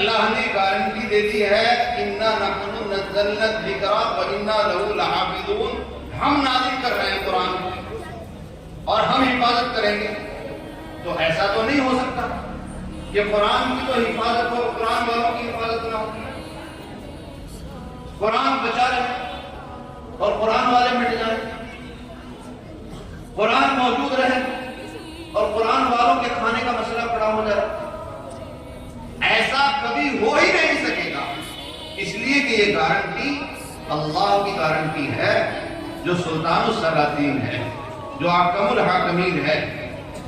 اللہ نے گارنٹی دے دی ہے اِنَّا نَحْنُ نَزَّلْنَا الذِّكْرَ وَإِنَّا لَهُ لَحَافِظُونَ، ہم نازل کر رہے ہیں قرآن کو اور ہم حفاظت کریں گے۔ تو ایسا تو نہیں ہو سکتا کہ قرآن کی تو حفاظت ہو، قرآن والوں کی حفاظت نہ ہو۔ قرآن بچا رہے اور قرآن والے مٹ جائیں، قرآن موجود رہے اور قرآن والوں کے کھانے کا مسئلہ کھڑا ہو جائے۔ ایسا کبھی ہو ہی نہیں سکے گا، اس لیے کہ یہ گارنٹی اللہ کی گارنٹی ہے، جو سلطان السلاطین ہے، جو حاکم الحاکمین ہے،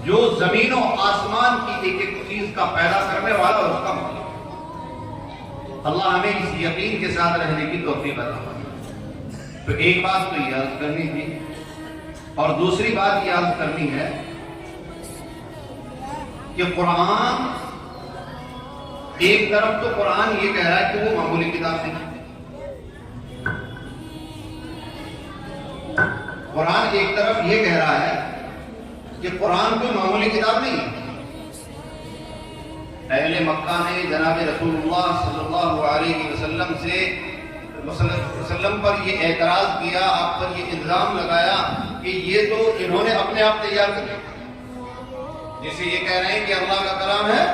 جو زمین و آسمان کی ایک ایک چیز کا پیدا کرنے والا اور اس کا مالک۔ اللہ ہمیں اس یقین کے ساتھ رہنے کی توفیق عطا فرمائے۔ تو ایک بات تو یہ عرض کرنی تھی، اور دوسری بات یہ عرض کرنی ہے کہ قرآن ایک طرف تو قرآن یہ کہہ رہا ہے کہ وہ معمولی کتاب نہیں، قرآن ایک طرف یہ کہہ رہا ہے کہ قرآن کوئی معمولی کتاب نہیں ہے۔ اہل مکہ نے جناب رسول اللہ صلی اللہ علیہ وسلم پر یہ اعتراض کیا، آپ پر یہ الزام لگایا کہ یہ تو انہوں نے اپنے آپ تیار کر لیا، جسے یہ کہہ رہے ہیں کہ اللہ کا کلام ہے،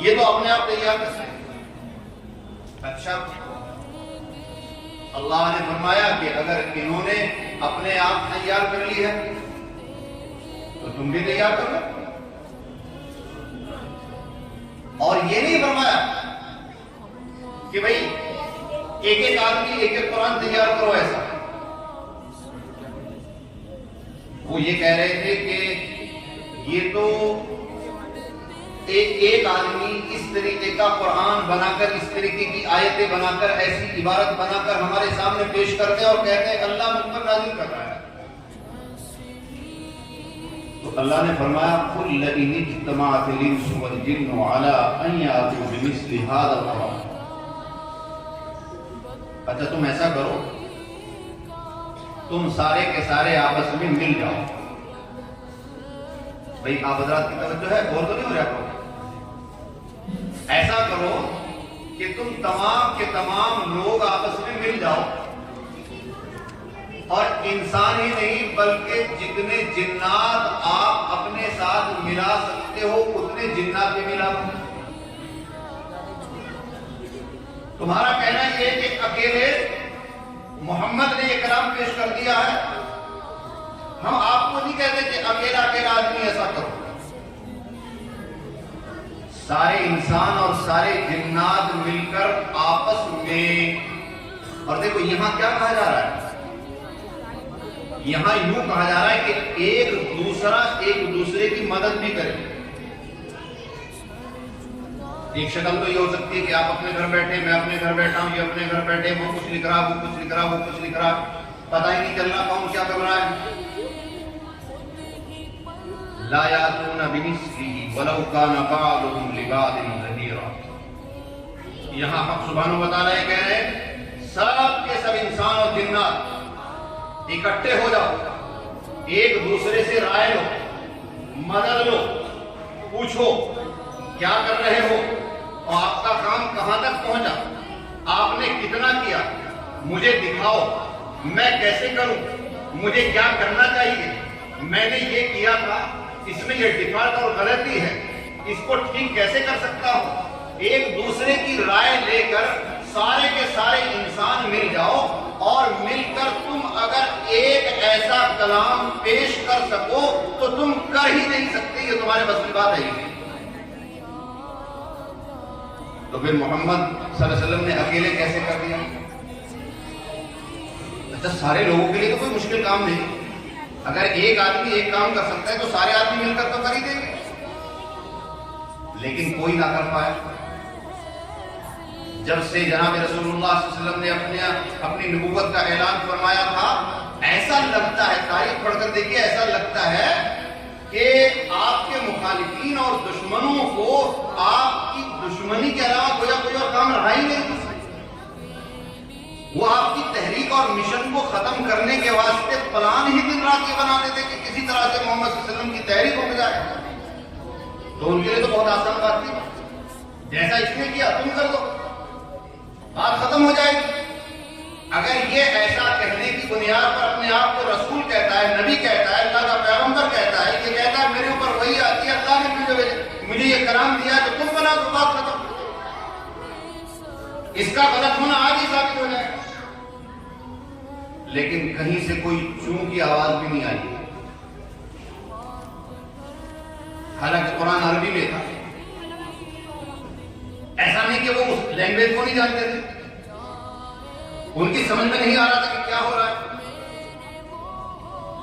یہ تو اپنے آپ تیار کر رہے ہیں۔ اچھا، اللہ نے فرمایا کہ اگر انہوں نے اپنے آپ تیار کر لی ہے تو تم بھی تیار کر لو۔ اور یہ نہیں فرمایا کہ بھئی ایک ایک آدمی ایک ایک قرآن تیار کرو، ایسا۔ وہ یہ کہہ رہے تھے کہ یہ تو ایک آدمی اس طریقے کا قرآن بنا کر، اس طریقے کی آیتیں بنا کر، ایسی عبارت بنا کر ہمارے سامنے پیش کرتے اور کہتے ہیں اللہ مجھ پر نازل کر رہا ہے۔ تو اللہ نے فرمایا قُلْ لَئِنِ اجْتَمَعَتِ الْإِنسُ وَالْجِنُّ عَلَىٰ أَن يَأْتُوا بِمِثْلِ هَٰذَا الْقُرْآنِ۔ اچھا تم ایسا کرو، تم سارے کے سارے آپس میں مل جاؤ۔ بھئی آپ حضرات کی توجہ ہے، غور تو نہیں ہو رہا آپ؟ ایسا کرو کہ تم تمام کے تمام لوگ آپس میں مل جاؤ، اور انسان ہی نہیں بلکہ جتنے جنات آپ اپنے ساتھ ملا سکتے ہو اتنے جنات بھی ملا دو۔ تمہارا کہنا یہ ہے کہ اکیلے محمد نے یہ کلام پیش کر دیا ہے، ہم آپ کو نہیں کہتے کہ اکیلا اکیلا آدمی ایسا کرو۔ سارے انسان اور سارے جنات مل کر آپس میں، اور دیکھو یہاں کیا کہا جا رہا ہے، یہاں یوں کہا جا رہا ہے کہ ایک دوسرے کی مدد بھی کرے۔ ایک شکل تو یہ ہو سکتی ہے کہ آپ اپنے گھر بیٹھے، میں اپنے گھر بیٹھا ہوں، یہ اپنے گھر بیٹھے، وہ کچھ لکھ رہا، وہ کچھ لکھ رہا، وہ کچھ لکھ رہا، پتہ ہی نہیں چل رہا کون کیا کر رہا ہے۔ لا یاتون بمثلہ ولو کان بعضهم لبعض ظہیرا۔ یہاں حق سبحانہ وتعالی کہہ رہے ہیں سب کے سب انسان اور جنات اکٹھے ہو جاؤ، ایک دوسرے سے رائے لو، مدد لو، پوچھو کیا کر رہے ہو اور آپ کا کام کہاں تک پہنچا، آپ نے کتنا کیا، مجھے دکھاؤ میں کیسے کروں، مجھے کیا کرنا چاہیے، میں نے یہ کیا تھا، اس میں یہ ڈیفالٹ اور غلطی ہے، اس کو ٹھیک کیسے کر سکتا ہوں۔ ایک دوسرے کی رائے لے کر سارے کے سارے انسان مل جاؤ، اور مل کر تم اگر ایک ایسا کلام پیش کر سکو تو تم کر ہی نہیں سکتے، یہ تمہارے بس کی بات ہے ہی نہیں۔ تو پھر محمد صلی اللہ علیہ وسلم نے اکیلے کیسے کر دیا؟ اچھا سارے لوگوں کے لیے تو کوئی مشکل کام نہیں، اگر ایک آدمی ایک کام کر سکتا ہے تو سارے آدمی مل کر تو کر ہی دیں گے، لیکن کوئی نہ کر پائے۔ جب سے جناب رسول اللہ صلی اللہ علیہ وسلم نے اپنی نبوت کا اعلان فرمایا تھا، ایسا لگتا ہے، تاریخ پڑھ کر دیکھیے، ایسا لگتا ہے کہ آپ کے مخالفین اور دشمنوں کو آپ کی دشمنی کے علاوہ کوئی اور کام رہا ہی نہیں۔ وہ آپ کی تحریک اور مشن کو ختم کرنے کے واسطے پلان ہی دن رات یہ بناتے تھے کہ کسی طرح سے محمد صلی اللہ علیہ وسلم کی تحریک ہو جائے، تو ان کے لیے تو بہت آسان بات تھی۔ جیسا اس نے کیا تم کر دو، بات ختم ہو جائے گی۔ اگر یہ ایسا کہنے کی بنیاد پر اپنے آپ کو رسول کہتا ہے، نبی کہتا ہے، اللہ کا پیغمبر کہتا ہے، یہ کہتا ہے میرے اوپر وحی آتی ہے، اللہ نے مجھے یہ کلام دیا تو تم بنا دو، بات ختم۔ اس کا غلط ہونا آج ہی ثابت ہو جائے، لیکن کہیں سے کوئی چوں کی آواز بھی نہیں آئی، حالانکہ قرآن عربی میں تھا۔ ایسا نہیں کہ وہ اس لینگویج کو نہیں جانتے تھے، ان کی سمجھ میں نہیں آ رہا تھا کہ کیا ہو رہا ہے،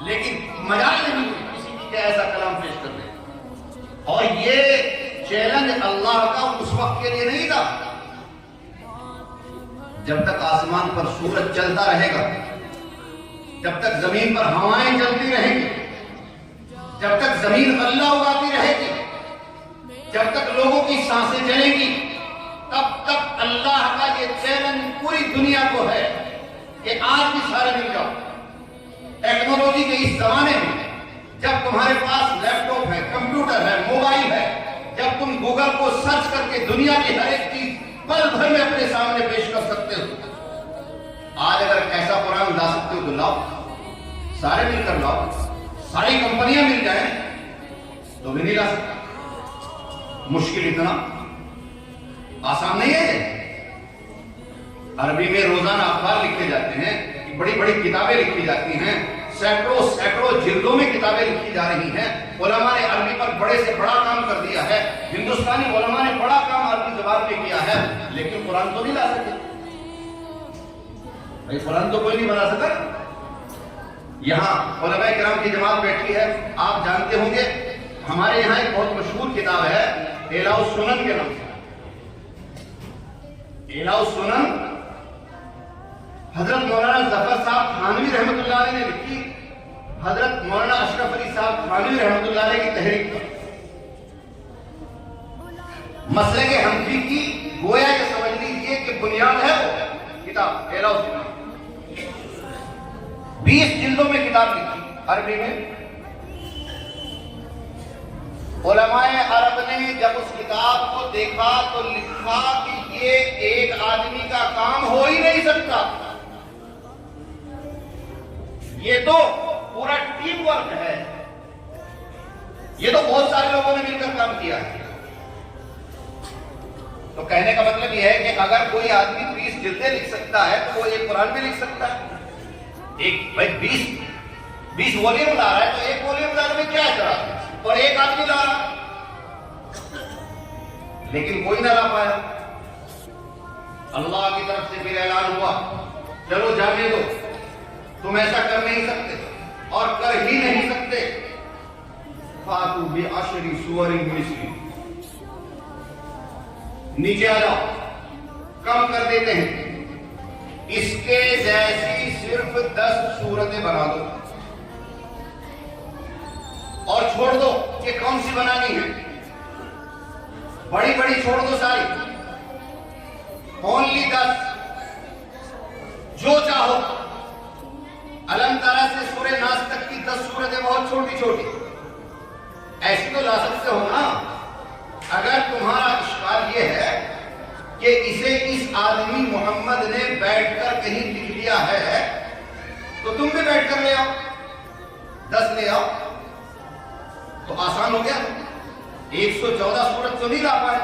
لیکن مجال نہیں ہوئی کسی کی ایسا کلام پیش کرنے۔ اور یہ چیلنج اللہ کا اس وقت کے لیے نہیں تھا جب تک آسمان پر سورج چلتا رہے گا، جب تک زمین پر ہوائیں چلتی رہیں گی، جب تک زمین غلہ اگاتی رہے گی، جب تک لوگوں کی سانسیں چلیں گی، تب تک اللہ کا یہ چیلنج پوری دنیا کو ہے کہ آج بھی سارے مل جاؤ۔ ٹیکنالوجی کے اس زمانے میں جب تمہارے پاس لیپ ٹاپ ہے، کمپیوٹر ہے، موبائل ہے، جب تم گوگل کو سرچ کر کے دنیا کی ہر ایک چیز پل بھر میں اپنے سامنے پیش کر سکتے ہو۔ آج اگر ایسا قرآن لا سکتے ہو تو لاؤ، سارے مل کر لاؤ، ساری کمپنیاں مل جائیں تو بھی نہیں لا سکتے۔ مشکل اتنا آسان نہیں ہے۔ عربی میں روزانہ اخبار لکھے جاتے ہیں، بڑی بڑی کتابیں لکھی جاتی ہیں، سینکڑوں جلدوں میں کتابیں لکھی جا رہی ہیں۔ علماء نے عربی پر بڑے سے بڑا کام کر دیا ہے، ہندوستانی علماء نے بڑا کام عربی زبان میں کیا ہے، لیکن قرآن تو نہیں لا سکے۔ بھائی قرآن تو کوئی نہیں بنا سکا۔ یہاں علماء کرام کی جماعت بیٹھی ہے، آپ جانتے ہوں گے ہمارے یہاں ایک بہت مشہور کتاب ہے اعلاء السنن کے نام سے۔ اعلاء السنن حضرت مولانا ظفر صاحب تھانوی رحمۃ اللہ علیہ نے لکھی، حضرت مولانا اشرف علی صاحب تھانوی رحمۃ اللہ علیہ کی تحریک پر۔ مسلک حنفی کی گویا کہ سمجھ لیجیے کہ بنیاد ہے وہ کتاب اعلاء السنن۔ 20 جلدوں میں کتاب لکھی عربی میں۔ علماء عرب نے جب اس کتاب کو دیکھا تو لکھا کہ یہ ایک آدمی کا کام ہو ہی نہیں سکتا، یہ تو پورا ٹیم ورک ہے، یہ تو بہت سارے لوگوں نے مل کر کام کیا ہے۔ تو کہنے کا مطلب یہ ہے کہ اگر کوئی آدمی 20 جلدیں لکھ سکتا ہے تو وہ ایک قرآن بھی لکھ سکتا ہے۔ ایک بھائی 20 ولیوم لا رہا ہے تو ایک ولیوم لانے میں کیا اعتراض ہے، اور ایک آدمی لا رہا، لیکن کوئی نہ لا پایا۔ اللہ کی طرف سے پھر اعلان ہوا چلو جانے دو، تم ایسا کر نہیں سکتے اور کر ہی نہیں سکتے، فاتوا بعشر سور مثلہ، نیچے آ جاؤ، کم کر دیتے ہیں، اس کے جیسی صرف 10 صورتیں بنا دو اور چھوڑ دو کہ کون سی بنانی ہے، بڑی بڑی چھوڑ دو ساری، اونلی 10، جو چاہو۔ علم ترا سے سورہ ناس تک کی 10 صورتیں بہت چھوٹی چھوٹی، ایسی تو لا سکتے ہو نا۔ اگر تمہارا اشکال یہ ہے کہ اسے اس آدمی محمد نے بیٹھ کر کہیں لکھ لیا ہے تو تم بھی بیٹھ کر لے آؤ، 10 لے آؤ، تو آسان ہو گیا۔ 114 صورت تو نہیں لا پائے،